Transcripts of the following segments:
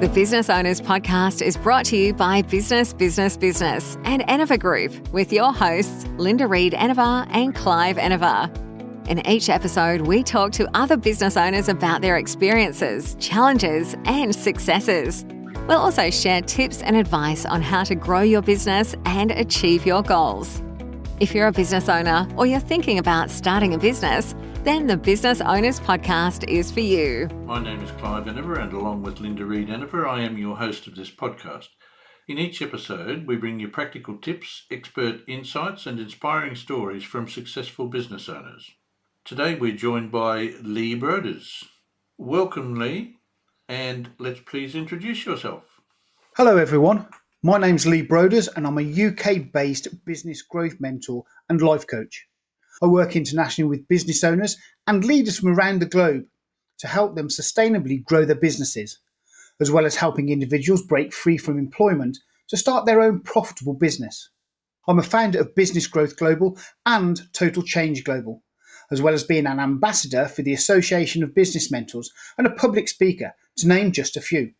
The Business Owners Podcast is brought to you by Business, Business, Business and Enover Group with your hosts, Linda Reid Enover and Clive Enover. In each episode, we talk to other business owners about their experiences, challenges and successes. We'll also share tips and advice on how to grow your business and achieve your goals. If you're a business owner or you're thinking about starting a business, then the Business Owners Podcast is for you. My name is Clive Enover, and along with Linda Reid Enover, I am your host of this podcast. In each episode, we bring you practical tips, expert insights and inspiring stories from successful business owners. Today we're joined by Lee Broders. Welcome, Lee, and let's please introduce yourself. Hello everyone, my name's Lee Broders and I'm a UK-based business growth mentor and life coach. I work internationally with business owners and leaders from around the globe to help them sustainably grow their businesses, as well as helping individuals break free from employment to start their own profitable business. I'm a founder of Business Growth Global and Total Change Global, as well as being an ambassador for the Association of Business Mentors and a public speaker, to name just a few.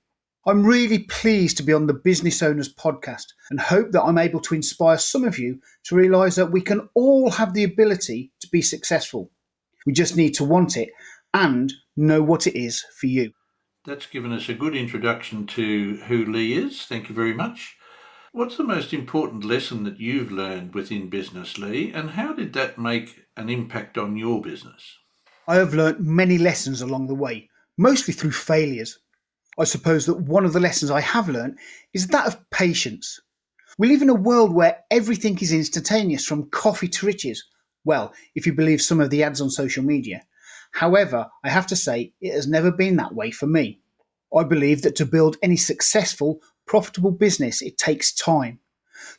I'm really pleased to be on the Business Owners Podcast and hope that I'm able to inspire some of you to realise that we can all have the ability to be successful. We just need to want it and know what it is for you. That's given us a good introduction to who Lee is. Thank you very much. What's the most important lesson that you've learned within business, Lee, and how did that make an impact on your business? I have learnt many lessons along the way, mostly through failures. I suppose that one of the lessons I have learnt is that of patience. We live in a world where everything is instantaneous, from coffee to riches. Well, if you believe some of the ads on social media. However, I have to say it has never been that way for me. I believe that to build any successful, profitable business, it takes time.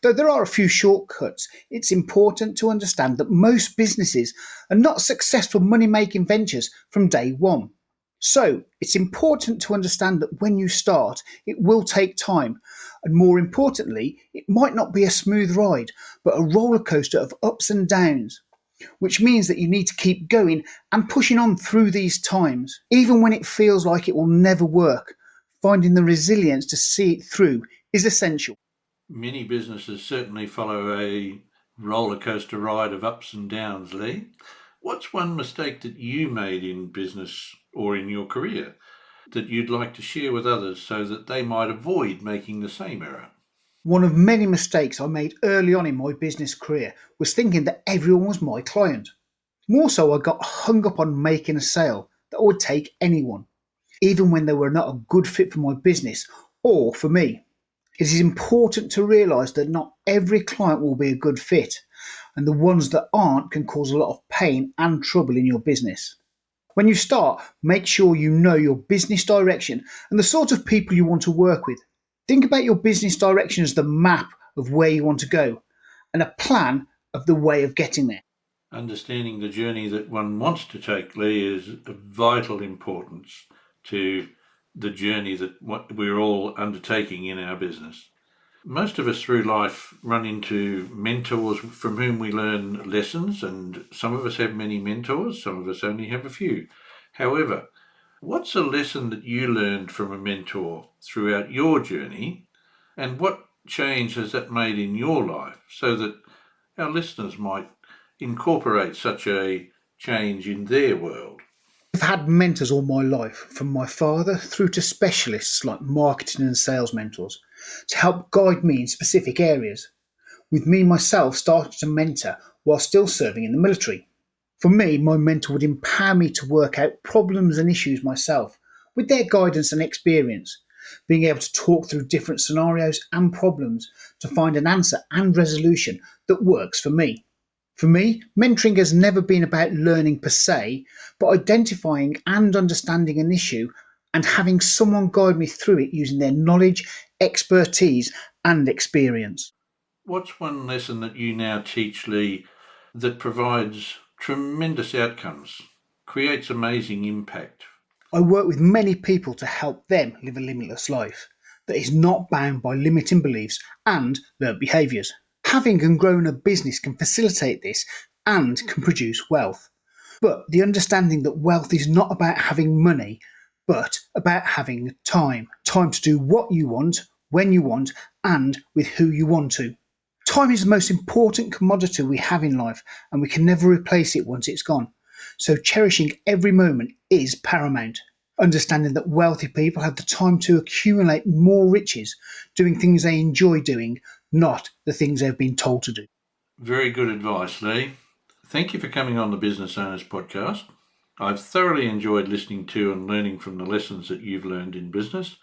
Though there are a few shortcuts, it's important to understand that most businesses are not successful money-making ventures from day one. So it's important to understand that when you start, it will take time. And more importantly, it might not be a smooth ride, but a roller coaster of ups and downs, which means that you need to keep going and pushing on through these times. Even when it feels like it will never work, finding the resilience to see it through is essential. Many businesses certainly follow a roller coaster ride of ups and downs, Lee. What's one mistake that you made in business or in your career that you'd like to share with others so that they might avoid making the same error? One of many mistakes I made early on in my business career was thinking that everyone was my client. More so, I got hung up on making a sale that I would take anyone, even when they were not a good fit for my business or for me. It is important to realise that not every client will be a good fit, and the ones that aren't can cause a lot of pain and trouble in your business. When you start, make sure you know your business direction and the sort of people you want to work with. Think about your business direction as the map of where you want to go and a plan of the way of getting there. Understanding the journey that one wants to take, Lee, is of vital importance to the journey that we're all undertaking in our business. Most of us through life run into mentors from whom we learn lessons, and some of us have many mentors, some of us only have a few. However, what's a lesson that you learned from a mentor throughout your journey, and what change has that made in your life so that our listeners might incorporate such a change in their world? I've had mentors all my life, from my father through to specialists like marketing and sales mentors, to help guide me in specific areas, with me myself starting to mentor while still serving in the military. For me, my mentor would empower me to work out problems and issues myself, with their guidance and experience, being able to talk through different scenarios and problems to find an answer and resolution that works for me. For me, mentoring has never been about learning per se, but identifying and understanding an issue and having someone guide me through it using their knowledge, expertise and experience. What's one lesson that you now teach, Lee, that provides tremendous outcomes, creates amazing impact? I work with many people to help them live a limitless life that is not bound by limiting beliefs and learned behaviours. Having and growing a business can facilitate this and can produce wealth. But the understanding that wealth is not about having money, but about having time. Time to do what you want, when you want, and with who you want to. Time is the most important commodity we have in life, and we can never replace it once it's gone. So cherishing every moment is paramount. Understanding that wealthy people have the time to accumulate more riches, doing things they enjoy doing, not the things they've been told to do. Very good advice, Lee. Thank you for coming on the Business Owners Podcast. I've thoroughly enjoyed listening to and learning from the lessons that you've learned in business.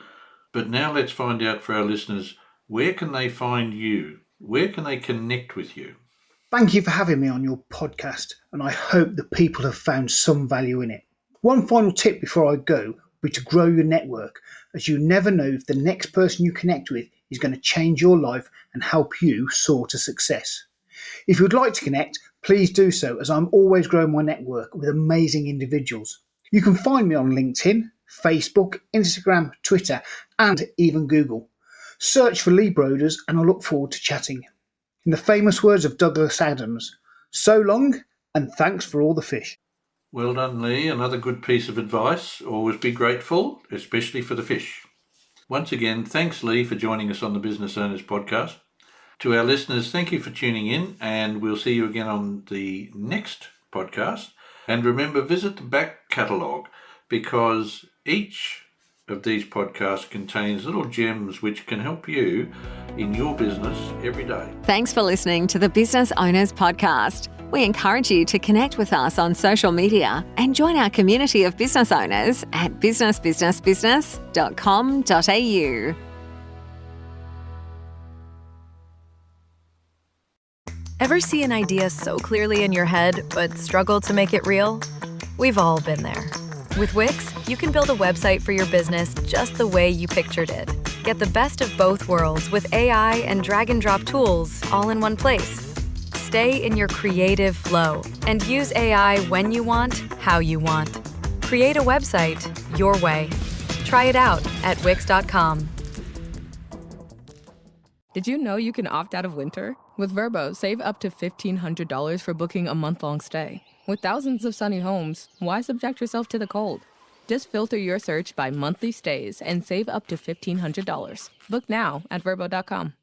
But now let's find out for our listeners, where can they find you? Where can they connect with you? Thank you for having me on your podcast, and I hope that people have found some value in it. One final tip before I go would be to grow your network, as you never know if the next person you connect with is going to change your life and help you soar to success. If you would like to connect, please do so, as I'm always growing my network with amazing individuals. You can find me on LinkedIn, Facebook, Instagram, Twitter, and even Google. Search for Lee Broders, and I look forward to chatting. In the famous words of Douglas Adams, so long and thanks for all the fish. Well done, Lee. Another good piece of advice. Always be grateful, especially for the fish. Once again, thanks, Lee, for joining us on the Business Owners Podcast. To our listeners, thank you for tuning in, and we'll see you again on the next podcast. And remember, visit the back catalogue, because each of these podcasts contains little gems which can help you in your business every day. Thanks for listening to the Business Owners Podcast. We encourage you to connect with us on social media and join our community of business owners at businessbusinessbusiness.com.au. Ever see an idea so clearly in your head, but struggle to make it real? We've all been there. With Wix, you can build a website for your business just the way you pictured it. Get the best of both worlds with AI and drag-and-drop tools all in one place. Stay in your creative flow and use AI when you want, how you want. Create a website your way. Try it out at Wix.com. Did you know you can opt out of winter? With Vrbo, save up to $1,500 for booking a month-long stay. With thousands of sunny homes, why subject yourself to the cold? Just filter your search by monthly stays and save up to $1,500. Book now at Vrbo.com.